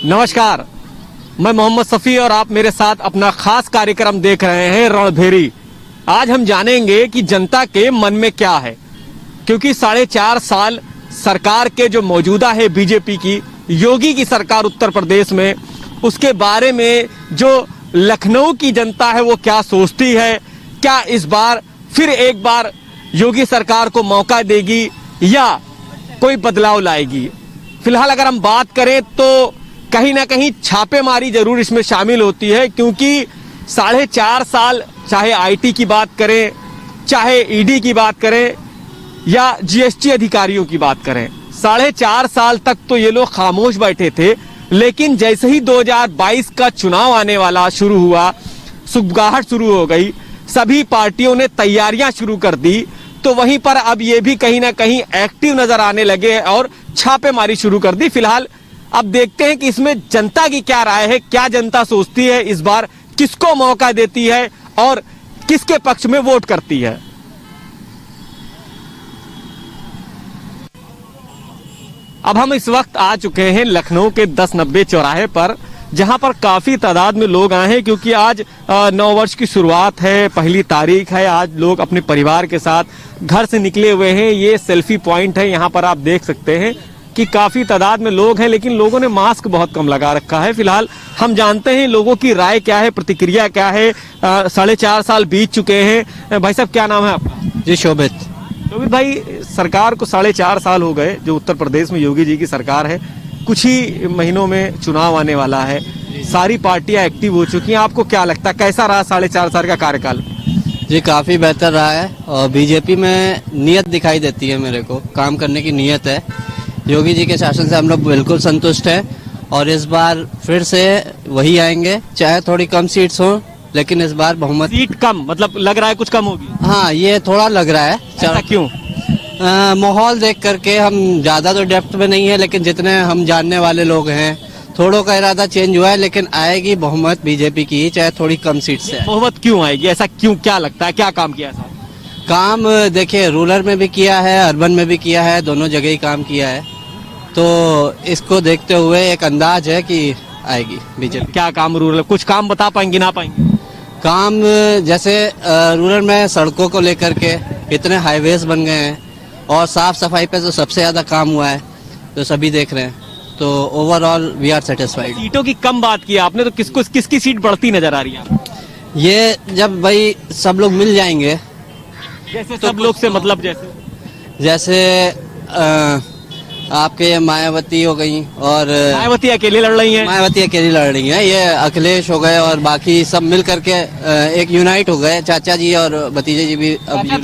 नमस्कार, मैं मोहम्मद सफ़ी और आप मेरे साथ अपना खास कार्यक्रम देख रहे हैं रणभेरी। आज हम जानेंगे कि जनता के मन में क्या है, क्योंकि 4.5 साल सरकार के जो मौजूदा है बीजेपी की, योगी की सरकार उत्तर प्रदेश में, उसके बारे में जो लखनऊ की जनता है वो क्या सोचती है। क्या इस बार फिर एक बार योगी सरकार को मौका देगी या कोई बदलाव लाएगी। फिलहाल अगर हम बात करें तो कहीं ना कहीं छापेमारी जरूर इसमें शामिल होती है, क्योंकि 4.5 साल चाहे आईटी की बात करें, चाहे ईडी की बात करें या जीएसटी अधिकारियों की बात करें, 4.5 साल तक तो ये लोग खामोश बैठे थे। लेकिन जैसे ही 2022 का चुनाव आने वाला शुरू हुआ, सुगबुगाहट शुरू हो गई, सभी पार्टियों ने तैयारियां शुरू कर दी, तो वहीं पर अब ये भी कहीं ना कहीं एक्टिव नजर आने लगे और छापेमारी शुरू कर दी। फिलहाल अब देखते हैं कि इसमें जनता की क्या राय है, क्या जनता सोचती है, इस बार किसको मौका देती है और किसके पक्ष में वोट करती है। अब हम इस वक्त आ चुके हैं लखनऊ के 1090 चौराहे पर, जहां पर काफी तादाद में लोग आए हैं, क्योंकि आज नव वर्ष की शुरुआत है, पहली तारीख है। आज लोग अपने परिवार के साथ घर से निकले हुए हैं। ये सेल्फी पॉइंट है, यहाँ पर आप देख सकते हैं कि काफी तादाद में लोग हैं, लेकिन लोगों ने मास्क बहुत कम लगा रखा है। फिलहाल हम जानते हैं लोगों की राय क्या है, प्रतिक्रिया क्या है। 4.5 साल बीत चुके हैं। भाई साहब, क्या नाम है आपका? जी, शोभित भाई, सरकार को 4.5 साल हो गए, जो उत्तर प्रदेश में योगी जी की सरकार है। कुछ ही महीनों में चुनाव आने वाला है, सारी पार्टियां एक्टिव हो चुकी हैं। आपको क्या लगता है, कैसा रहा 4.5 साल का कार्यकाल? जी, काफी बेहतर रहा है और बीजेपी में नियत दिखाई देती है, मेरे को काम करने की नियत है। योगी जी के शासन से हम लोग बिल्कुल संतुष्ट हैं और इस बार फिर से वही आएंगे, चाहे थोड़ी कम सीट्स हो, लेकिन इस बार बहुमत। सीट कम मतलब लग रहा है कुछ कम होगी? हाँ, ये थोड़ा लग रहा है। ऐसा क्यों? माहौल देख करके, हम ज्यादा तो डेप्थ में नहीं है, लेकिन जितने हम जानने वाले लोग हैं, थोड़ों का इरादा चेंज हुआ है, लेकिन आएगी बहुमत बीजेपी की, चाहे थोड़ी कम सीट से। बहुमत क्यों आएगी, ऐसा क्यों, क्या लगता है, क्या काम किया? काम देखिए, रूरल में भी किया है, अर्बन में भी किया है, दोनों जगह ही काम किया है। तो इसको देखते हुए एक अंदाज है कि आएगी बीजेपी। क्या काम रूरल, कुछ काम बता पाएंगे, ना पाएंगे? काम जैसे रूरल में सड़कों को लेकर के इतने हाईवेज बन गए हैं और साफ सफाई पे तो सबसे ज्यादा काम हुआ है, तो सभी देख रहे हैं। तो ओवरऑल वी आर सेटिस्फाइड। सीटों की कम बात की आपने, तो किसकी सीट बढ़ती नजर आ रही है? ये जब भाई सब लोग मिल जाएंगे, जैसे तो सब लोग से मतलब जैसे आपके मायावती हो गई, और मायावती अकेले लड़ रही हैं। मायावती अकेली लड़ रही हैं, ये अखिलेश हो गए और बाकी सब मिल करके एक यूनाइट हो गए। चाचा जी और भतीजे जी भी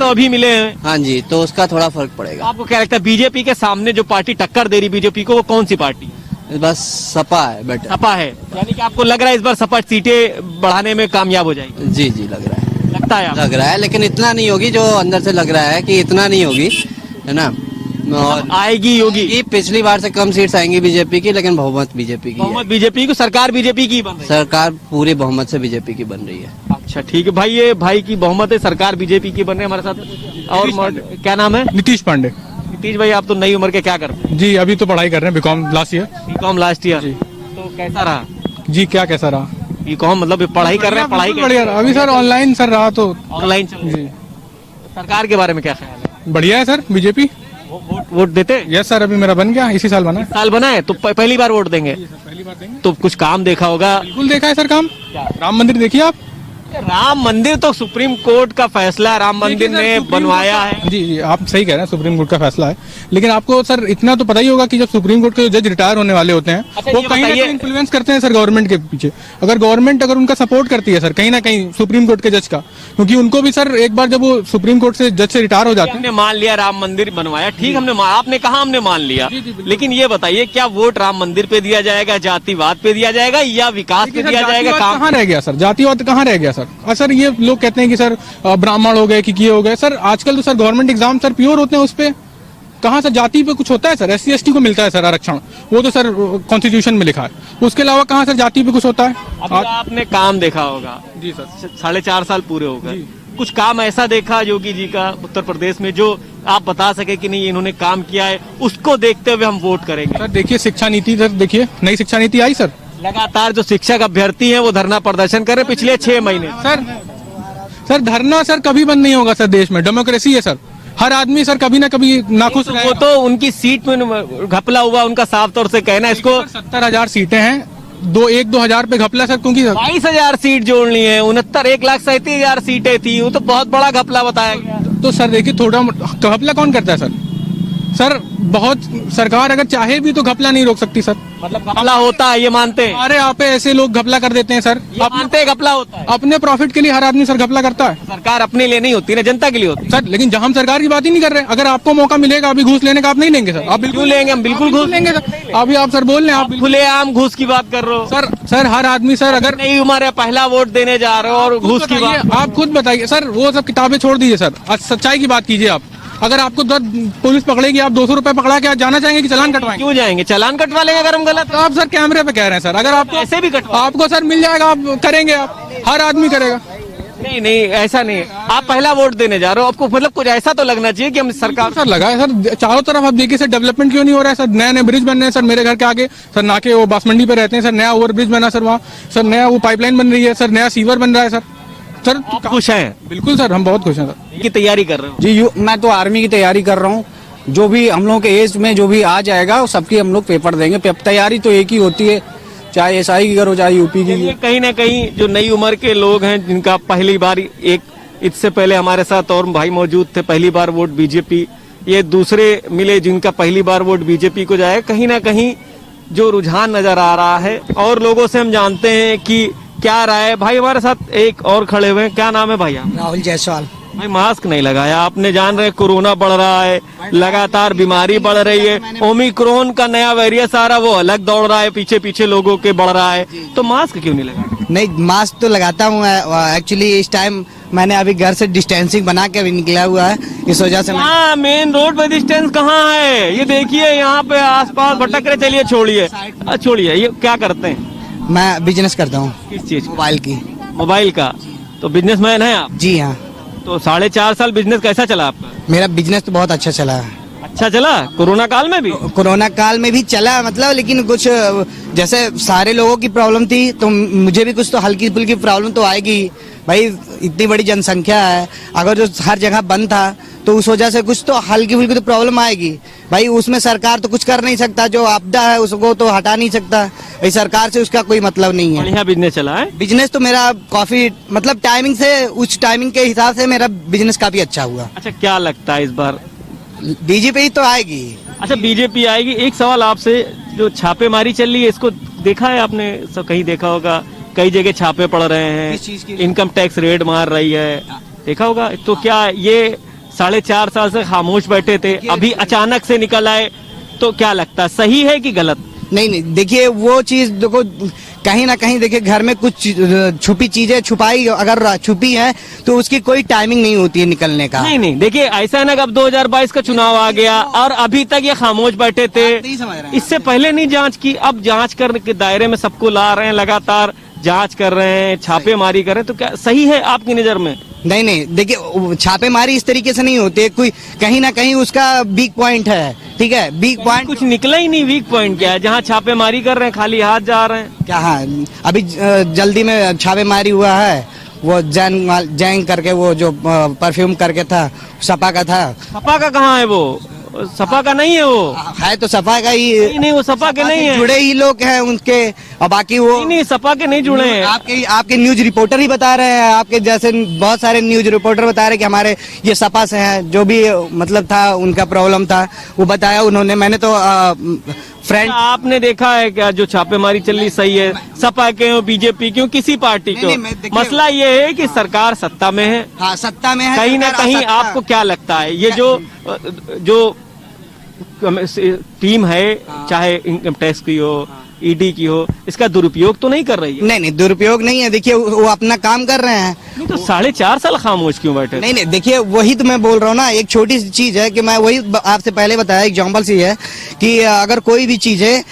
अभी मिले हैं। हाँ जी, तो उसका थोड़ा फर्क पड़ेगा। आपको क्या लगता है, बीजेपी के सामने जो पार्टी टक्कर दे रही बीजेपी को, वो कौन सी पार्टी? बस सपा है बेटा। सपा है, यानी कि आपको लग रहा है इस बार सपा सीटें बढ़ाने में कामयाब हो जाएगी? जी जी, लग रहा है। लगता है? लग रहा है, लेकिन इतना नहीं होगी जो अंदर से लग रहा है कि इतना नहीं होगी, है ना। और आएगी योगी? पिछली बार से कम सीट्स आएंगी बीजेपी की, लेकिन बहुमत बीजेपी की। बहुमत बीजेपी की, सरकार बीजेपी की बन रही है? सरकार पूरी बहुमत से बीजेपी की बन रही है। अच्छा, ठीक है भाई, ये भाई की बहुमत है, सरकार बीजेपी की बन रही है हमारे साथ। और क्या नाम है? नीतीश पांडे। नीतीश भाई, आप तो नई उम्र के क्या करते हैं? जी, अभी तो पढ़ाई कर रहे हैं, BCom last year. BCom last year? जी। तो कैसा रहा? जी, क्या कैसा रहा? बीकॉम मतलब पढ़ाई कर रहे हैं? पढ़ाई बढ़िया रहा। अभी सर ऑनलाइन सर रहा तो ऑनलाइन चल रही है। सरकार के बारे में क्या ख्याल है? बढ़िया है सर, बीजेपी। वोट देते? यस सर, अभी मेरा बन गया, इसी साल बना है। साल बना है तो पहली बार वोट देंगे? पहली बार देंगे। तो कुछ काम देखा होगा? बिल्कुल देखा है सर काम। राम मंदिर देखिए आप। राम मंदिर तो सुप्रीम कोर्ट का फैसला है, राम मंदिर ने बनवाया है। जी जी, आप सही कह रहे हैं, सुप्रीम कोर्ट का फैसला है, लेकिन आपको सर इतना तो पता ही होगा कि जब सुप्रीम कोर्ट के जज रिटायर होने वाले होते हैं, अच्छा, वो कहीं ना कहीं इन्फ्लुएंस करते हैं सर गवर्नमेंट के पीछे। अगर गवर्नमेंट अगर उनका सपोर्ट करती है सर कहीं ना कहीं सुप्रीम कोर्ट के जज का, क्योंकि उनको भी सर एक बार जब वो सुप्रीम कोर्ट से जज से रिटायर हो जाते हैं। हमने मान लिया राम मंदिर बनवाया, ठीक, आपने कहा हमने मान लिया, लेकिन ये बताइए क्या वोट राम मंदिर पे दिया जाएगा, जातिवाद पे दिया जाएगा या विकास पे दिया जाएगा? कहाँ रह गया सर जातिवाद, कहाँ रह गया सर? सर ये लोग कहते हैं कि सर ब्राह्मण हो गए कि ये हो गए। सर आजकल तो sir government exam sir pure होते हैं, उस पे कहाँ सर जाति पे कुछ होता है? सर SC ST को मिलता है सर आरक्षण, वो तो सर कॉन्स्टिट्यूशन में लिखा है, उसके अलावा कहाँ सर जाति पे कुछ होता है? आपने काम देखा होगा। जी सर। 4.5 साल पूरे हो गए, कुछ काम ऐसा देखा योगी जी का उत्तर प्रदेश में जो आप बता सके कि नहीं इन्होंने काम किया है, उसको देखते हुए हम वोट करेंगे? सर देखिए शिक्षा नीति, सर देखिए नई शिक्षा नीति आई सर। लगातार जो शिक्षक अभ्यर्थी हैं वो धरना प्रदर्शन कर रहे हैं पिछले 6 महीने। सर धरना सर कभी बंद नहीं होगा सर, देश में डेमोक्रेसी है सर, हर आदमी सर कभी ना कभी नाखुश वो तो उनकी सीट में घपला हुआ, उनका साफ तौर से कहना है। इसको 70,000 सीटें हैं, 2,000 पे घपला सर, क्योंकि 22,000 सीट जोड़नी है, 1,37,00,000 सीटें थी, वो तो बहुत बड़ा घपला बताया गया। तो सर देखिए थोड़ा घपला कौन करता है सर? सर बहुत सरकार अगर चाहे भी तो घपला नहीं रोक सकती सर। मतलब घपला होता है ये मानते हैं? अरे आप ऐसे लोग घपला कर देते हैं सर, ये मानते हैं घपला होता है? अपने प्रॉफिट के लिए हर आदमी सर घपला करता है। सरकार अपने लिए नहीं होती ना, जनता के लिए होती है सर लेकिन जहाँ हम सरकार की बात ही नहीं कर रहे, अगर आपको मौका मिलेगा अभी घूस लेने का, आप नहीं लेंगे सर? आप क्यों लेंगे? हम बिल्कुल घूस लेंगे सर। अभी आप सर बोल रहे हैं आप खुलेआम घूस की बात कर रहे हो। सर हर आदमी सर अगर नई उम्र है, पहला वोट देने जा रहे हो और घूस की बात। आप खुद बताइए सर, वो सब किताबें छोड़ दीजिए सर, आज सच्चाई की बात कीजिए आप। अगर आपको पुलिस पकड़ेगी, आप 200 रुपए पकड़ा के आज जाना चाहेंगे कि चालान कटवाएंगे? क्यों जाएंगे? चालान कटवा लेंगे अगर हम गलत। तो आप सर कैमरे पे कह रहे हैं सर, अगर आपको ऐसे भी कटवा, आपको सर मिल जाएगा, आप करेंगे, आप हर आदमी करेगा। नहीं नहीं ऐसा नहीं, आप पहला वोट देने जा रहे हो, आपको मतलब कुछ ऐसा तो लगना चाहिए कि हम सरकार। सर लगा है सर चारों तरफ, आप देखिए सर डेवलपमेंट क्यों नहीं हो रहा है सर? नए नए ब्रिज बन रहे हैं सर, मेरे घर के आगे सर नाके, वो बासमंडी पे रहते हैं सर, नया ओवर ब्रिज बना सर, वहाँ सर नया वो पाइपलाइन बन रही है सर, नया सीवर बन रहा है सर। सर खुश हैं? बिल्कुल सर, हम बहुत खुश हैं सर। की तैयारी कर रहे हो? जी मैं तो आर्मी की तैयारी कर रहा हूँ। जो भी हम लोग के एज में जो भी आ जाएगा वो सबकी हम लोग पेपर देंगे। तैयारी तो एक ही होती है, चाहे एसआई की करो चाहे यूपी की। ये कहीं ना कहीं जो नई उम्र के लोग हैं जिनका पहली बार, एक इससे पहले हमारे साथ और भाई मौजूद थे, पहली बार वोट बीजेपी, ये दूसरे मिले जिनका पहली बार वोट बीजेपी को जाए, कहीं ना कहीं जो रुझान नजर आ रहा है। और लोगों से हम जानते हैं कि क्या राय है। भाई हमारे साथ एक और खड़े हुए हैं, क्या नाम है भैया? राहुल जायसवाल। भाई मास्क नहीं लगाया आपने, जान रहे कोरोना बढ़ रहा है, लगातार बीमारी बढ़ रही है, ओमिक्रॉन का नया वेरिएंट आ रहा है, वो अलग दौड़ रहा है, पीछे पीछे लोगों के बढ़ रहा है, तो मास्क क्यों नहीं लगाया? नहीं मास्क तो लगाता हूँ एक्चुअली, इस टाइम मैंने अभी घर से डिस्टेंसिंग बना के अभी निकला हुआ है, इस वजह से हाँ, मेन रोड पे डिस्टेंस कहाँ है? ये देखिए यहाँ पे आसपास भटक रहे। चलिए छोड़िए, छोड़िए, ये क्या करते हैं? मैं बिजनेस करता हूँ। किस चीज? मोबाइल की। मोबाइल का। तो बिजनेसमैन है आप? जी हाँ। तो 4.5 साल बिजनेस कैसा चला आपका? मेरा बिजनेस तो बहुत अच्छा चला है। अच्छा चला? कोरोना काल में भी? कोरोना काल में भी चला, मतलब लेकिन कुछ जैसे सारे लोगों की प्रॉब्लम थी तो मुझे भी कुछ तो हल्की फुल्की प्रॉब्लम तो आएगी भाई, इतनी बड़ी जनसंख्या है, अगर जो हर जगह बंद था तो उस वजह से कुछ तो हल्की फुल्की तो प्रॉब्लम आएगी भाई। उसमें सरकार तो कुछ कर नहीं सकता, जो आपदा है उसको तो हटा नहीं सकता भाई, सरकार से उसका कोई मतलब नहीं है। बढ़िया बिजनेस चला है? बिजनेस तो मेरा काफी, मतलब टाइमिंग से, उस टाइमिंग के हिसाब से मेरा बिजनेस काफी अच्छा हुआ। अच्छा क्या लगता है इस बार बीजेपी तो आएगी? अच्छा बीजेपी आएगी। एक सवाल आपसे, जो छापेमारी चल रही है इसको देखा है आपने? सब कहीं देखा होगा, कई जगह छापे पड़ रहे हैं, इनकम टैक्स रेड मार रही है, देखा होगा। तो क्या ये 4.5 साल से खामोश बैठे थे, अभी अचानक से निकल आए, तो क्या लगता है सही है कि गलत? नहीं देखिए वो चीज देखो, कहीं ना कहीं देखिए घर में कुछ छुपी चीजें छुपाई अगर छुपी है तो उसकी कोई टाइमिंग नहीं होती है निकलने का। नहीं देखिए ऐसा है ना, अब 2022 का चुनाव आ गया और अभी तक ये खामोश बैठे थे, इससे पहले नहीं जांच की, अब जांच करने के दायरे में सबको ला रहे हैं, लगातार जांच कर रहे हैं, छापेमारी कर रहे हैं, तो क्या सही है आपकी नजर में? नहीं देखिए छापेमारी इस तरीके से नहीं होती है, कोई कहीं ना कहीं उसका वीक पॉइंट है, ठीक है, वीक पॉइंट कुछ निकला ही नहीं। वीक पॉइंट क्या है? जहाँ छापेमारी कर रहे हैं खाली हाथ जा रहे हैं क्या? हाँ अभी जल्दी में छापेमारी हुआ है, वो जैन करके, वो जो परफ्यूम करके था, सपा का था। सपा का कहाँ है? वो सपा का नहीं है, वो है तो सपा का ही। नहीं वो सपा के नहीं है, जुड़े ही लोग हैं उनके, और बाकी वो नहीं सपा के नहीं जुड़े हैं। आपके न्यूज रिपोर्टर ही बता रहे हैं, आपके जैसे बहुत सारे न्यूज रिपोर्टर बता रहे हैं कि हमारे ये सपा से हैं, जो भी मतलब था उनका प्रॉब्लम था वो बताया उन्होंने। मैंने तो फ्रेंड, आपने देखा है क्या जो छापेमारी चल रही सही है? सपा के हो, बीजेपी क्यों, किसी पार्टी को? मसला ये है कि सरकार सत्ता में है। हाँ सत्ता में है, कहीं ना कहीं आपको क्या लगता है ये जो टीम है, चाहे इनकम टैक्स की हो ईडी की हो, इसका दुरुपयोग तो नहीं कर रही है? नहीं नहीं, दुरुपयोग नहीं है। देखिए वो अपना काम कर रहे हैं। नहीं तो 4.5 साल खामोश क्यों बैठे? नहीं नहीं, देखिए वही तो मैं बोल रहा हूँ ना, एक छोटी सी चीज है कि मैं वही आपसे पहले बताया, एग्जाम्पल सी है कि अगर कोई भी चीज है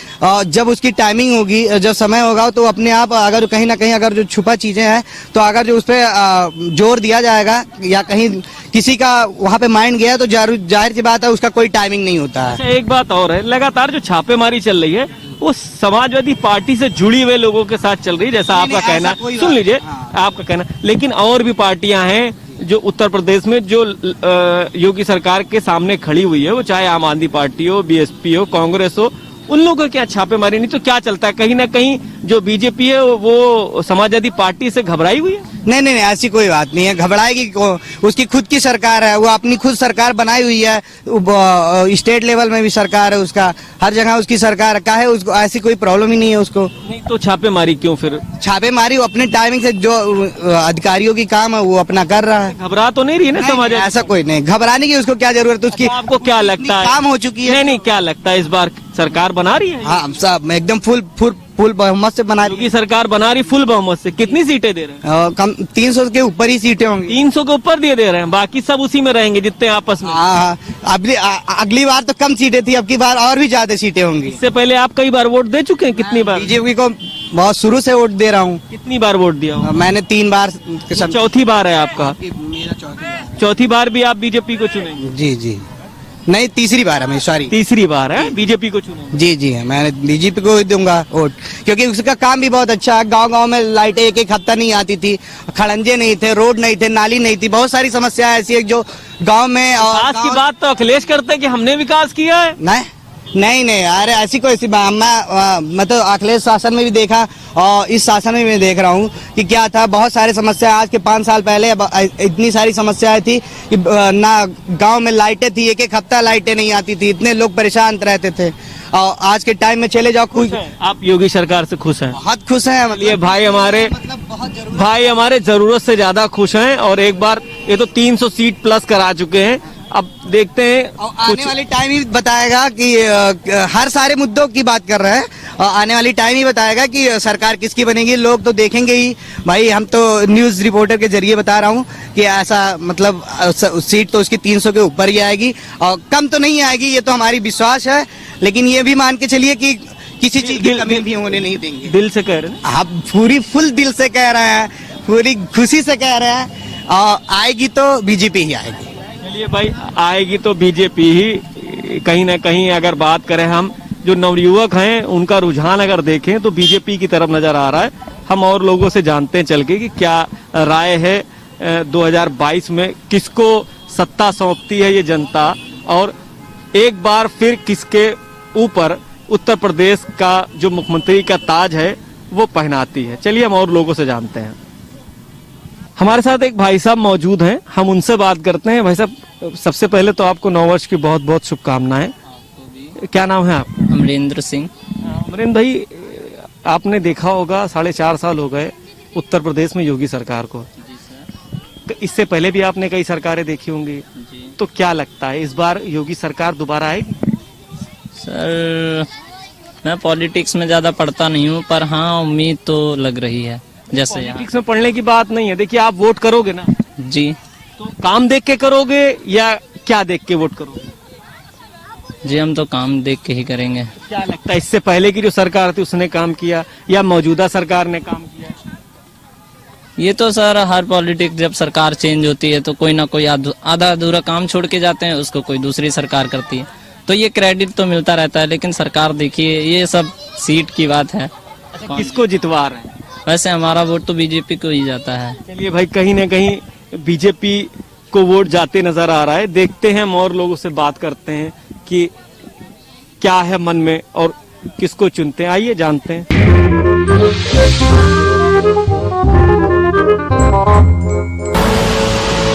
जब उसकी टाइमिंग होगी, जब समय होगा, तो अपने आप अगर कहीं ना कहीं अगर जो छुपा चीजें हैं तो अगर जो उस पर जोर दिया जाएगा या कहीं किसी का वहाँ पे माइंड गया तो जाहिर सी बात है उसका कोई टाइमिंग नहीं होता है। अच्छा, एक बात और है, लगातार जो छापेमारी चल रही है वो समाजवादी पार्टी से जुड़ी हुए लोगों के साथ चल रही है, जैसा नहीं, आपका नहीं, कहना, ऐसा कोई सुन बात लीजिए हाँ। आपका कहना, लेकिन और भी पार्टियां हैं जो उत्तर प्रदेश में जो योगी सरकार के सामने खड़ी हुई है, वो चाहे आम आदमी पार्टी हो, बीएसपी हो, कांग्रेस हो, उन लोगों को क्या छापेमारी नहीं तो क्या चलता है? कहीं ना कहीं जो बीजेपी है वो समाजवादी पार्टी से घबराई हुई है? नहीं नहीं नहीं, ऐसी कोई बात नहीं है, घबराएगी उसकी खुद की सरकार है, वो अपनी खुद सरकार बनाई हुई है, स्टेट लेवल में भी सरकार है उसका, हर जगह उसकी सरकार का है, उसको ऐसी कोई प्रॉब्लम ही नहीं है उसको। नहीं तो छापेमारी क्यों फिर? छापेमारी वो अपने टाइमिंग से जो अधिकारियों की काम है वो अपना कर रहा है। घबरा तो नहीं रही है ना नहीं, समाजवादी? ऐसा कोई नहीं, घबराने की उसको क्या जरूरत है उसकी। तो आपको क्या लगता है? काम हो चुकी है। नहीं नहीं, क्या लगता है इस बार सरकार बना रही है? हाँ सब एकदम फुल बहुमत से बना रही योगी सरकार बना रही फुल बहुमत से। कितनी सीटें दे रहे हैं? कम 300 के ऊपर ही सीटें होंगी। 300 के ऊपर दे रहे हैं, बाकी सब उसी में रहेंगे जितने आपस में। हाँ, अगली बार तो कम सीटें थी, अब की बार और भी ज्यादा सीटें होंगी। इससे पहले आप कई बार वोट दे चुके हैं? कितनी बार? बीजेपी को बहुत शुरू से वोट दे रहा हूँ। कितनी बार वोट दिया हो? मैंने 3 बार के साथ- चौथी बार है आपका? मेरा चौथी बार। चौथी बार भी आप बीजेपी को चुनेंगे? जी जी, नहीं तीसरी बार है मेरी, सॉरी तीसरी बार है बीजेपी को चुनेंगे? जी जी, मैं बीजेपी को ही दूंगा वोट, क्योंकि उसका काम भी बहुत अच्छा है। गांव-गांव में लाइटें एक हफ्ता नहीं आती थी, खड़ंजे नहीं थे, रोड नहीं थे, नाली नहीं थी, बहुत सारी समस्याएं ऐसी है जो गांव में। और विकास की बात तो अखिलेश करते हैं कि हमने विकास किया है। नहीं नहीं, अरे ऐसी कोई सी बात, मैं तो अखिलेश शासन में भी देखा और इस शासन में भी देख रहा हूँ कि क्या था, बहुत सारी समस्या। आज के 5 साल पहले इतनी सारी समस्याएं थी कि ना गांव में लाइटें थी, एक हफ्ता लाइटें नहीं आती थी, इतने लोग परेशान रहते थे। और आज के टाइम में चले जाओ, कोई आप योगी सरकार से खुश हैं? बहुत खुश है। ये भाई हमारे जरूरत से ज्यादा खुश हैं। और एक बार ये तो 300 सीट प्लस करा चुके हैं, अब देखते हैं और आने वाली टाइम ही बताएगा कि हर सारे मुद्दों की बात कर रहे हैं, और आने वाली टाइम ही बताएगा कि सरकार किसकी बनेगी। लोग तो देखेंगे ही भाई, हम तो न्यूज रिपोर्टर के जरिए बता रहा हूँ कि ऐसा मतलब सीट तो उसकी 300 के ऊपर ही आएगी और कम तो नहीं आएगी, ये तो हमारी विश्वास है। लेकिन ये भी मान के चलिए कि किसी चीज की कमी भी होने नहीं देंगे। दिल से कह रहे हैं? आप पूरी फुल दिल से कह रहे हैं, पूरी खुशी से कह रहे हैं, और आएगी तो बीजेपी ही आएगी। चलिए भाई, आएगी तो बीजेपी ही। कहीं ना कहीं अगर बात करें, हम जो नवयुवक हैं उनका रुझान अगर देखें तो बीजेपी की तरफ नजर आ रहा है। हम और लोगों से जानते हैं चल के कि क्या राय है 2022 में, किसको सत्ता सौंपती है ये जनता, और एक बार फिर किसके ऊपर उत्तर प्रदेश का जो मुख्यमंत्री का ताज है वो पहनाती है। चलिए हम और लोगों से जानते हैं। हमारे साथ एक भाई साहब मौजूद हैं, हम उनसे बात करते हैं। भाई साहब, सबसे पहले तो आपको नववर्ष की बहुत बहुत शुभकामनाएं। क्या नाम है आप? अमरिंदर सिंह। अमरिंदर भाई, आपने देखा होगा 4.5 साल हो गए उत्तर प्रदेश में योगी सरकार को। तो इससे पहले भी आपने कई सरकारें देखी होंगी, तो क्या लगता है इस बार योगी सरकार दोबारा आएगी? सर, मैं पॉलिटिक्स में ज़्यादा पढ़ता नहीं हूँ, पर हाँ उम्मीद तो लग रही है। जैसे यहाँ पॉलिटिक्स में पढ़ने की बात नहीं है। देखिए, आप वोट करोगे ना, जी, तो काम देख के करोगे या क्या देख के वोट करोगे? जी हम तो काम देख के ही करेंगे। क्या लगता है इससे पहले की जो सरकार थी उसने काम किया या मौजूदा सरकार ने काम किया? ये तो सर हर पॉलिटिक्स, जब सरकार चेंज होती है तो कोई ना कोई आधा अधूरा काम छोड़ के जाते हैं, उसको कोई दूसरी सरकार करती है, तो ये क्रेडिट तो मिलता रहता है। लेकिन सरकार देखिए, ये सब सीट की बात है। अच्छा, किसको जितवा रहे हैं? वैसे हमारा वोट तो बीजेपी को ही जाता है। चलिए भाई, कहीं ना कहीं बीजेपी को वोट जाते नजर आ रहा है। देखते हैं, हम और लोगों से बात करते हैं कि क्या है मन में और किसको चुनते हैं। आइए जानते हैं।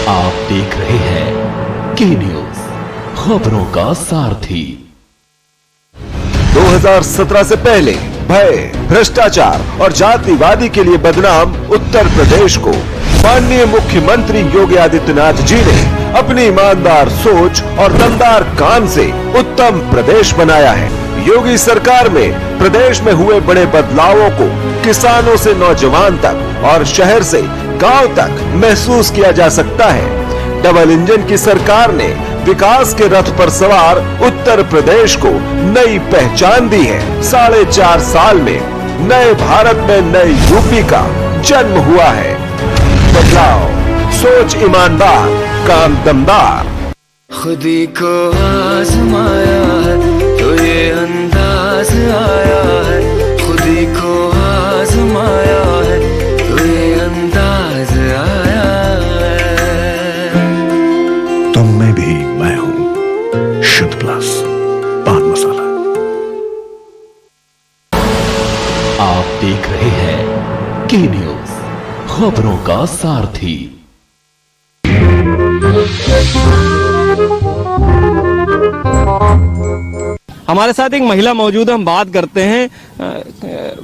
आप देख रहे हैं के न्यूज, खबरों का सारथी। 2017 से पहले भय, भ्रष्टाचार और जातिवादी के लिए बदनाम उत्तर प्रदेश को माननीय मुख्यमंत्री योगी आदित्यनाथ जी ने अपनी ईमानदार सोच और दमदार काम से उत्तम प्रदेश बनाया है। योगी सरकार में प्रदेश में हुए बड़े बदलावों को किसानों से नौजवान तक और शहर से गांव तक महसूस किया जा सकता है। डबल इंजन की सरकार ने विकास के रथ पर सवार उत्तर प्रदेश को नई पहचान दी है। 4.5 साल में नए भारत में नए यूपी का जन्म हुआ है। बदलाव, सोच ईमानदार, काम दमदार। खुदी को आजमाया है तो ये अंदाज आया है, खुदी को आजमाया है तो ये अंदाज आया है। तुम में भी मैं हूं, शुद्ध प्लस पान मसाला। आप देख रहे हैं के न्यूज, खबरों का सारथी। हमारे साथ एक महिला मौजूद है, हम बात करते हैं।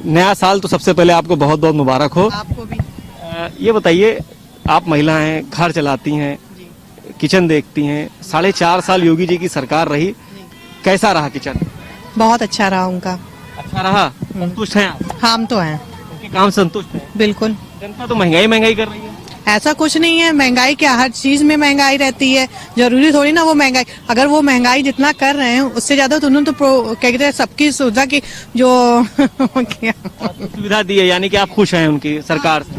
नया साल तो सबसे पहले आपको बहुत बहुत मुबारक हो। आपको भी। ये बताइए, आप महिला हैं, घर चलाती हैं, किचन देखती हैं, 4.5 साल योगी जी की सरकार रही, कैसा रहा किचन? बहुत अच्छा रहा उनका। अच्छा रहा, संतुष्ट हैं आप? हम तो हैं, उनके काम संतुष्ट हैं? बिल्कुल। जनता तो महंगाई कर रही है। ऐसा कुछ नहीं है, महंगाई क्या, हर चीज में महंगाई रहती है, जरूरी थोड़ी ना वो महंगाई। अगर वो महंगाई जितना कर रहे हैं उससे ज्यादा तो उन्होंने तो क्या कहते हैं सबकी सुविधा की जो सुविधा दी है, यानी कि आप खुश हैं उनकी सरकार से?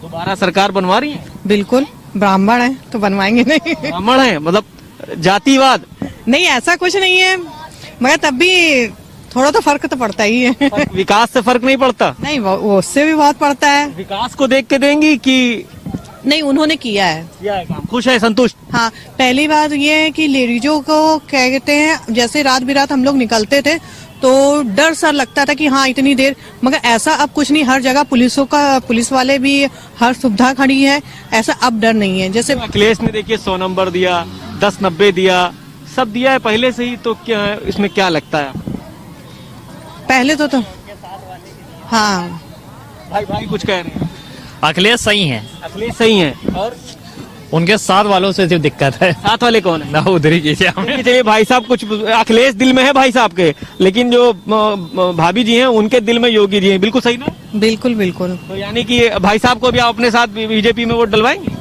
दोबारा सरकार बनवा रही है? बिल्कुल। ब्राह्मण है तो बनवाएंगे नहीं? ब्राह्मण है मतलब जातिवाद? नहीं, ऐसा कुछ नहीं है, मगर तब भी थोड़ा तो फर्क तो पड़ता ही है। विकास से फर्क नहीं पड़ता? नहीं, वो उससे भी बहुत पड़ता है। विकास को देख के देंगी कि नहीं, उन्होंने किया है काम? खुश है, संतुष्ट? हाँ, पहली बात ये है कि लेडीजों को क्या कहते हैं, जैसे रात बिरात हम लोग निकलते थे तो डर सा लगता था कि हाँ इतनी देर, मगर ऐसा अब कुछ नहीं। हर जगह पुलिस वाले भी, हर सुविधा खड़ी है, ऐसा अब डर नहीं है। जैसे अखिलेश ने देखिए 100 नंबर दिया, 10-90 दिया, सब दिया है पहले से ही, तो क्या इसमें क्या लगता है? पहले तो हाँ। भाई कुछ कह रहे हैं? अखिलेश सही है, अखिलेश सही है। और उनके साथ वालों से जो दिक्कत है। साथ वाले कौन है? ना उधर ही कीजिए हमें। चलिए भाई साहब, कुछ अखिलेश दिल में है भाई साहब के, लेकिन जो भाभी जी हैं उनके दिल में योगी जी हैं, बिल्कुल सही ना? बिल्कुल बिल्कुल। तो यानी कि भाई साहब को भी आप अपने साथ बीजेपी में वोट डलवाएंगे?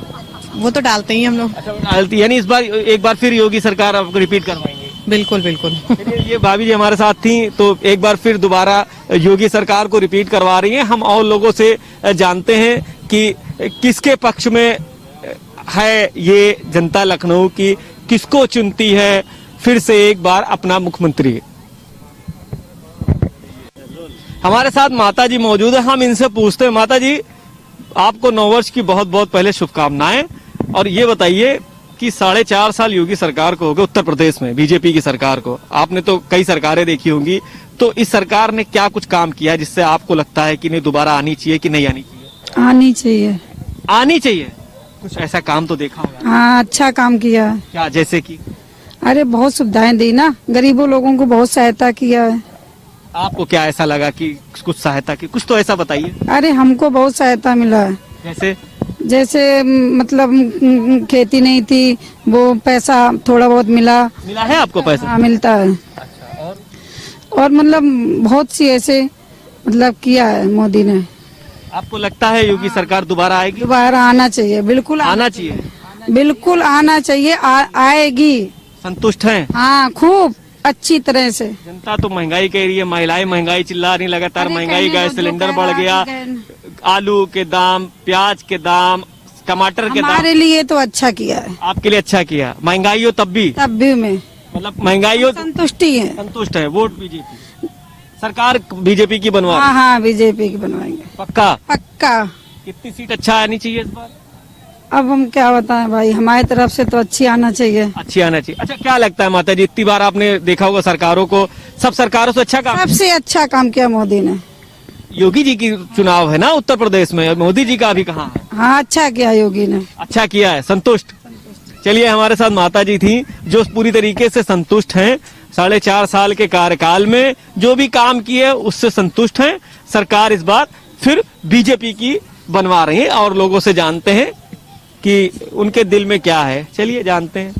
वो तो डालते ही हम लोग। अच्छा, डालती, यानी इस बार एक बार फिर योगी सरकार आपको रिपीट करवाएंगे? बिल्कुल बिल्कुल। ये भाभी जी हमारे साथ थी, तो एक बार फिर दोबारा योगी सरकार को रिपीट करवा रही हैं। हम और लोगों से जानते हैं कि किसके पक्ष में है ये जनता लखनऊ की, किसको चुनती है फिर से एक बार अपना मुख्यमंत्री। हमारे साथ माता जी मौजूद है, हम इनसे पूछते हैं। माता जी, आपको नववर्ष की बहुत बहुत पहले शुभकामनाएं। और ये बताइए कि 4.5 साल योगी सरकार को हो गए, उत्तर प्रदेश में बीजेपी की सरकार को, आपने तो कई सरकारें देखी होंगी, तो इस सरकार ने क्या कुछ काम किया है जिससे आपको लगता है कि नहीं दोबारा आनी चाहिए कि नहीं आनी चाहिए? आनी चाहिए। आनी चाहिए। कुछ ऐसा काम तो देखा होगा? हाँ, अच्छा काम किया है। क्या, जैसे कि? अरे बहुत सुविधाएं दी ना, गरीबों लोगों को बहुत सहायता किया है। आपको क्या ऐसा लगा कि कुछ सहायता की? कुछ तो ऐसा बताइए। अरे हमको बहुत सहायता मिला है। जैसे मतलब खेती नहीं थी, वो पैसा थोड़ा बहुत मिला है आपको पैसा? हाँ, मिलता है। अच्छा, और मतलब बहुत सी ऐसे मतलब किया है मोदी ने। आपको लगता है योगी सरकार दोबारा आएगी? दोबारा आना चाहिए, बिल्कुल आना चाहिए, बिल्कुल आना चाहिए। आएगी। संतुष्ट हैं? हाँ, खूब अच्छी तरह से। जनता तो महंगाई कह रही है, महिलाएं महंगाई चिल्ला रही, लगातार महंगाई, गैस सिलेंडर बढ़ गया, आलू के दाम, प्याज के दाम, टमाटर के दाम। हमारे लिए तो अच्छा किया है। आपके लिए अच्छा किया? महंगाई हो तब भी में मतलब महंगाई हो संतुष्टि है। संतुष्ट है। वोट बीजेपी, सरकार बीजेपी की बनवा? हाँ हाँ, बीजेपी की बनवाएंगे पक्का? पक्का। कितनी सीट अच्छा आनी चाहिए इस बार? अब हम क्या बताएं भाई, हमारी तरफ से तो अच्छी आना चाहिए। अच्छी आना चाहिए। अच्छा, क्या लगता है माता जी, इतनी बार आपने देखा होगा सरकारों को, सब सरकारों से अच्छा काम? सबसे अच्छा काम किया मोदी ने। योगी जी की चुनाव है ना उत्तर प्रदेश में, मोदी जी का अभी कहाँ है? हाँ, अच्छा किया योगी ने। अच्छा किया है, संतुष्ट। चलिए, हमारे साथ माता जी थी जो पूरी तरीके से संतुष्ट हैं। 4.5 साल के कार्यकाल में जो भी काम किए उससे संतुष्ट हैं। सरकार इस बार फिर बीजेपी की बनवा रही है और लोगों से जानते हैं कि उनके दिल में क्या है। चलिए जानते हैं।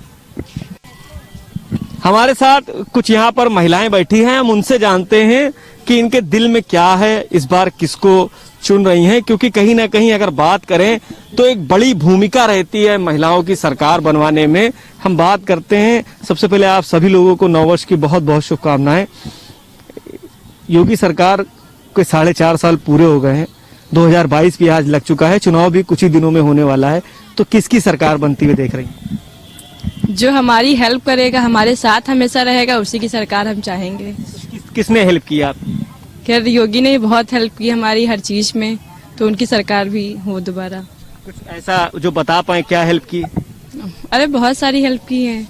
हमारे साथ कुछ यहाँ पर महिलाएं बैठी हैं, हम उनसे जानते हैं कि इनके दिल में क्या है, इस बार किसको चुन रही हैं, क्योंकि कहीं ना कहीं अगर बात करें तो एक बड़ी भूमिका रहती है महिलाओं की सरकार बनवाने में। हम बात करते हैं, सबसे पहले आप सभी लोगों को नववर्ष की बहुत बहुत शुभकामनाएं। योगी सरकार के 4.5 साल पूरे हो गए हैं, 2022 भी आज लग चुका है, चुनाव भी कुछ ही दिनों में होने वाला है, तो किसकी सरकार बनती हुई देख रही हैं? जो हमारी हेल्प करेगा, हमारे साथ हमेशा रहेगा, उसी की सरकार हम चाहेंगे। किसने हेल्प की आप? खैर योगी ने बहुत हेल्प की हमारी हर चीज में, तो उनकी सरकार भी हो दोबारा। कुछ ऐसा जो बता पाए क्या हेल्प की? अरे बहुत सारी हेल्प की है।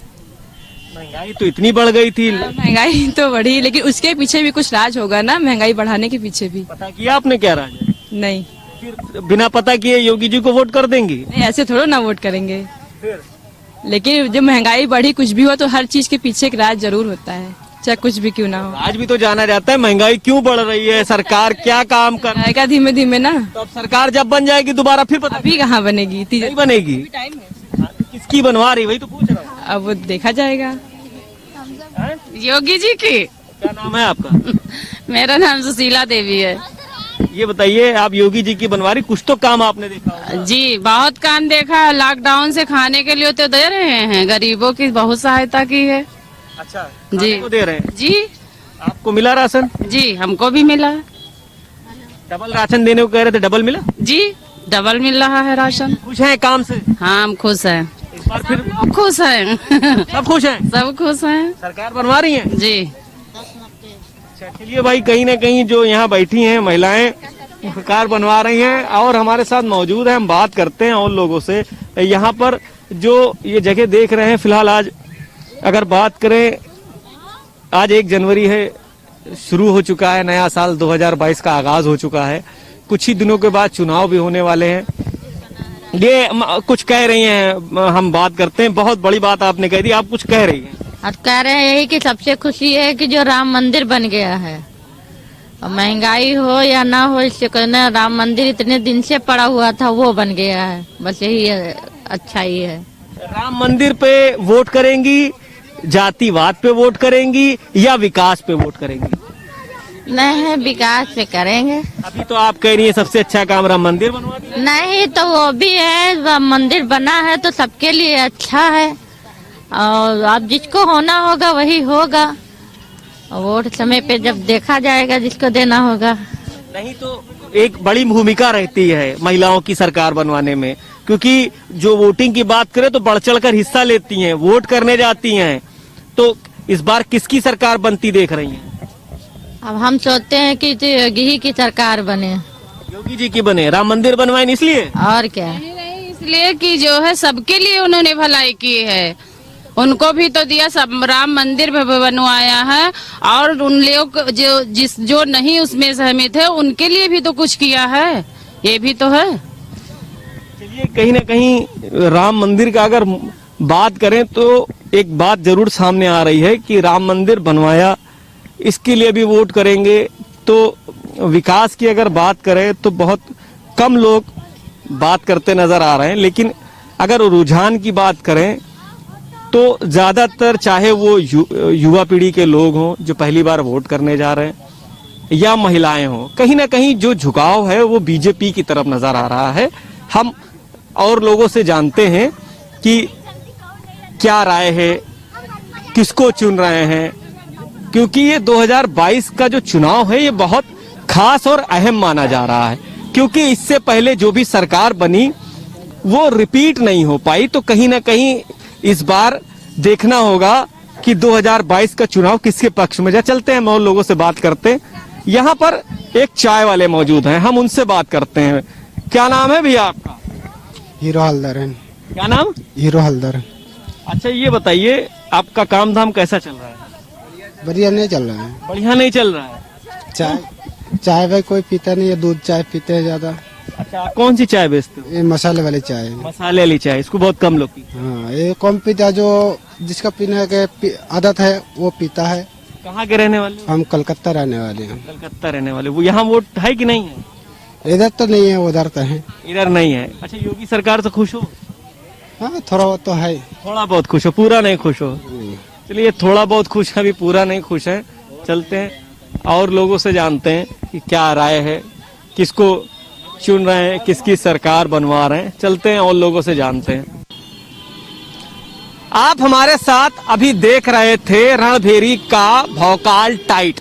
महंगाई तो इतनी बढ़ गई थी। महंगाई तो बढ़ी, लेकिन उसके पीछे भी कुछ राज होगा ना, महंगाई बढ़ाने के पीछे भी। पता किया आपने क्या राज है? नहीं। फिर बिना पता किए योगी जी को वोट कर देंगी? नहीं, ऐसे थोड़ा ना वोट करेंगे। लेकिन जब महंगाई बढ़ी, कुछ भी हो तो हर चीज के पीछे एक राज जरूर होता है, चाहे कुछ भी क्यों ना हो। आज भी तो जाना जाता है महंगाई क्यों बढ़ रही है, सरकार क्या काम कर जाएगा धीमे धीमे ना। तो अब सरकार जब बन जाएगी दोबारा फिर पता अभी कहाँ बनेगी? नहीं बनेगी। किसकी बनवा रही वही तो पूछ रहा हूँ। अब वो देखा जाएगा। योगी जी की। क्या नाम है आपका? मेरा नाम सुशीला देवी है। ये बताइए, आप योगी जी की बनवा रही, कुछ तो काम आपने देखा होगा। जी बहुत काम देखा, लॉकडाउन से खाने के लिए तो दे रहे हैं, गरीबों की बहुत सहायता की है। अच्छा जी को दे रहे हैं? जी आपको मिला राशन? जी हमको भी मिला। डबल राशन देने को कह रहे थे, डबल मिला? जी डबल मिल रहा है राशन। खुश हैं काम से? हाँ हम खुश हैं। इस बार फिर खुश हैं। सब खुश हैं? सब खुश हैं। सरकार बनवा रही है जी। अच्छा चलिए भाई, कहीं ना कहीं जो यहाँ बैठी हैं महिलाएं सरकार बनवा रही हैं और हमारे साथ मौजूद है, हम बात करते हैं और लोगों से। यहाँ पर जो ये जगह देख रहे हैं, फिलहाल आज अगर बात करें, आज 1 जनवरी है, शुरू हो चुका है नया साल, 2022 का आगाज हो चुका है। कुछ ही दिनों के बाद चुनाव भी होने वाले हैं। ये कुछ कह रही हैं, हम बात करते हैं। बहुत बड़ी बात आपने कह दी, आप कुछ कह रही हैं। अब कह रहे हैं यही कि सबसे खुशी है कि जो राम मंदिर बन गया है, और महंगाई हो या ना हो, इससे कहना राम मंदिर इतने दिन से पड़ा हुआ था वो बन गया है, बस यही अच्छाई है। राम मंदिर पे वोट करेंगी, जातिवाद पे वोट करेंगी या विकास पे वोट करेंगी? नहीं, विकास पे करेंगे। अभी तो आप कह रही हैं सबसे अच्छा काम राम मंदिर बनवा दिया। नहीं तो वो भी है, राम मंदिर बना है तो सबके लिए अच्छा है, और अब जिसको होना होगा वही होगा, वोट समय पे जब देखा जाएगा जिसको देना होगा। नहीं तो एक बड़ी भूमिका रहती है महिलाओं की सरकार बनवाने में, क्योंकि जो वोटिंग की बात करें तो बढ़ चढ़ कर हिस्सा लेती हैं, वोट करने जाती हैं। तो इस बार किसकी सरकार बनती देख रही हैं? अब हम सोचते हैं कि योगी ही की सरकार बने। योगी जी की बने, राम मंदिर बनवाए इसलिए? और क्या? नहीं इसलिए कि जो है सबके लिए उन्होंने भलाई की है, उनको भी तो दिया, सब राम मंदिर भी बनवाया है, और उन लोग जो नहीं उसमें सहमत थे उनके लिए भी तो कुछ किया है, ये भी तो है। चलिए, कहीं ना कहीं राम मंदिर का अगर बात करें तो एक बात जरूर सामने आ रही है कि राम मंदिर बनवाया, इसके लिए भी वोट करेंगे। तो विकास की अगर बात करें तो बहुत कम लोग बात करते नजर आ रहे हैं, लेकिन अगर रुझान की बात करें तो ज्यादातर चाहे वो युवा पीढ़ी के लोग हों जो पहली बार वोट करने जा रहे हैं या महिलाएं हों, कहीं ना कहीं जो झुकाव है वो बीजेपी की तरफ नजर आ रहा है। हम और लोगों से जानते हैं कि क्या राय है, किसको चुन रहे हैं, क्योंकि ये 2022 का जो चुनाव है ये बहुत खास और अहम माना जा रहा है, क्योंकि इससे पहले जो भी सरकार बनी वो रिपीट नहीं हो पाई। तो कहीं ना कहीं इस बार देखना होगा कि 2022 का चुनाव किसके पक्ष में जा। चलते हैं, हम और लोगों से बात करते हैं। यहाँ पर एक चाय वाले मौजूद हैं, हम उनसे बात करते हैं। क्या नाम है भैया आपका? हीरो हल्दर है। क्या नाम? हीरो हल्दर। अच्छा ये बताइए, आपका काम धाम कैसा चल रहा है? बढ़िया नहीं चल रहा है। बढ़िया नहीं चल रहा है? चाय भाई कोई पीता नहीं है, दूध चाय पीते हैं ज्यादा। अच्छा, कौन सी चाय बेचते हो? ये मसाले वाली चाय। मसाले वाली चाय, इसको बहुत कम लोग पीते हैं। हाँ, ये कम पीता, जो जिसका पीने के आदत है वो पीता है। कहाँ के रहने वाले? हम कलकत्ता रहने वाले हैं। कलकत्ता रहने वाले। वो यहाँ वोट है कि नहीं है? इधर तो नहीं है, उधर तो है। इधर नहीं है। अच्छा, योगी सरकार से खुश हो? हाँ थोड़ा बहुत तो है। थोड़ा बहुत खुश हो, पूरा नहीं खुश हो? चलिए थोड़ा बहुत खुश है, अभी पूरा नहीं खुश है। चलते हैं और लोगों से जानते हैं कि क्या राय है, किसको चुन रहे हैं, किसकी सरकार बनवा रहे हैं। चलते हैं और लोगों से जानते हैं। आप हमारे साथ अभी देख रहे थे रणभेरी का भौकाल टाइट।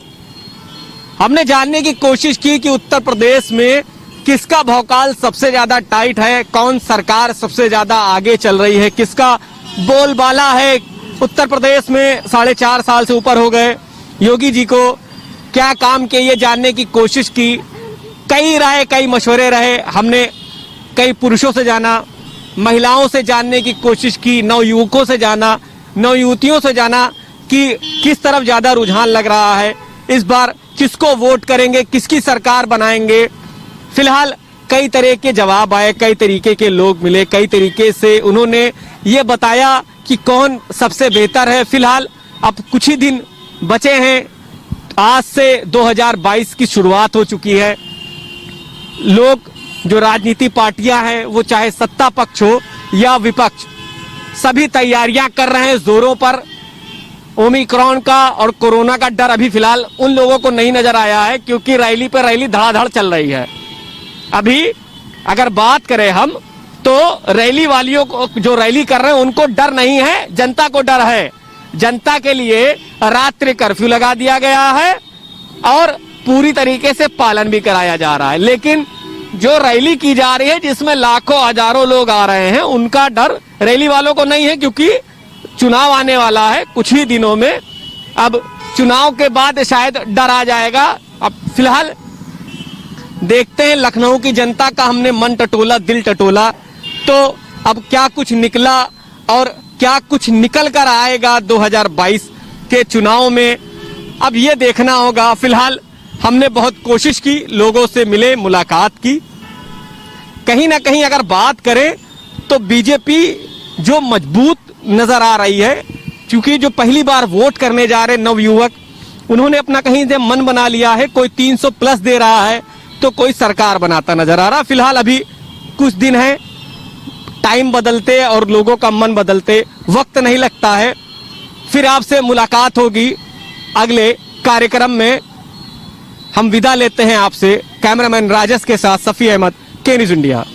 हमने जानने की कोशिश की कि उत्तर प्रदेश में किसका भौकाल सबसे ज्यादा टाइट है, कौन सरकार सबसे ज्यादा आगे चल रही है, किसका बोलबाला है। उत्तर प्रदेश में 4.5 साल से ऊपर हो गए, योगी जी को क्या काम किए ये जानने की कोशिश की। कई राय, कई मशवरे रहे। हमने कई पुरुषों से जाना, महिलाओं से जानने की कोशिश की, नवयुवकों से जाना, नवयुवतियों से जाना कि किस तरफ ज्यादा रुझान लग रहा है, इस बार किसको वोट करेंगे, किसकी सरकार बनाएंगे। फिलहाल कई तरह के जवाब आए, कई तरीके के लोग मिले, कई तरीके से उन्होंने ये बताया कि कौन सबसे बेहतर है। फिलहाल अब कुछ ही दिन बचे हैं, आज से 2022 की शुरुआत हो चुकी है। लोग, जो राजनीति पार्टियां हैं, वो चाहे सत्ता पक्ष हो या विपक्ष, सभी तैयारियां कर रहे हैं जोरों पर। ओमिक्रॉन का और कोरोना का डर अभी फिलहाल उन लोगों को नहीं नजर आया है, क्योंकि रैली पे रैली धड़ाधड़ चल रही है। अभी अगर बात करें हम, तो रैली वालियों को, जो रैली कर रहे हैं, उनको डर नहीं है, जनता को डर है। जनता के लिए रात्रि कर्फ्यू लगा दिया गया है और पूरी तरीके से पालन भी कराया जा रहा है। लेकिन जो रैली की जा रही है, जिसमें लाखों हजारों लोग आ रहे हैं, उनका डर रैली वालों को नहीं है, क्योंकि चुनाव आने वाला है कुछ ही दिनों में। अब चुनाव के बाद शायद डर आ जाएगा। अब फिलहाल देखते हैं लखनऊ की जनता का हमने मन टटोला, दिल टटोला, तो अब क्या कुछ निकला और क्या कुछ निकल कर आएगा 2022 के चुनाव में, अब ये देखना होगा। फिलहाल हमने बहुत कोशिश की, लोगों से मिले, मुलाकात की। कहीं ना कहीं अगर बात करें तो बीजेपी जो मजबूत नजर आ रही है, क्योंकि जो पहली बार वोट करने जा रहे नवयुवक, उन्होंने अपना कहीं से मन बना लिया है। कोई 300 प्लस दे रहा है तो कोई सरकार बनाता नजर आ रहा। फिलहाल अभी कुछ दिन है, टाइम बदलते और लोगों का मन बदलते वक्त नहीं लगता है। फिर आपसे मुलाकात होगी अगले कार्यक्रम में। हम विदा लेते हैं आपसे। कैमरामैन राजेश के साथ सफी अहमद, के न्यूज़ इंडिया।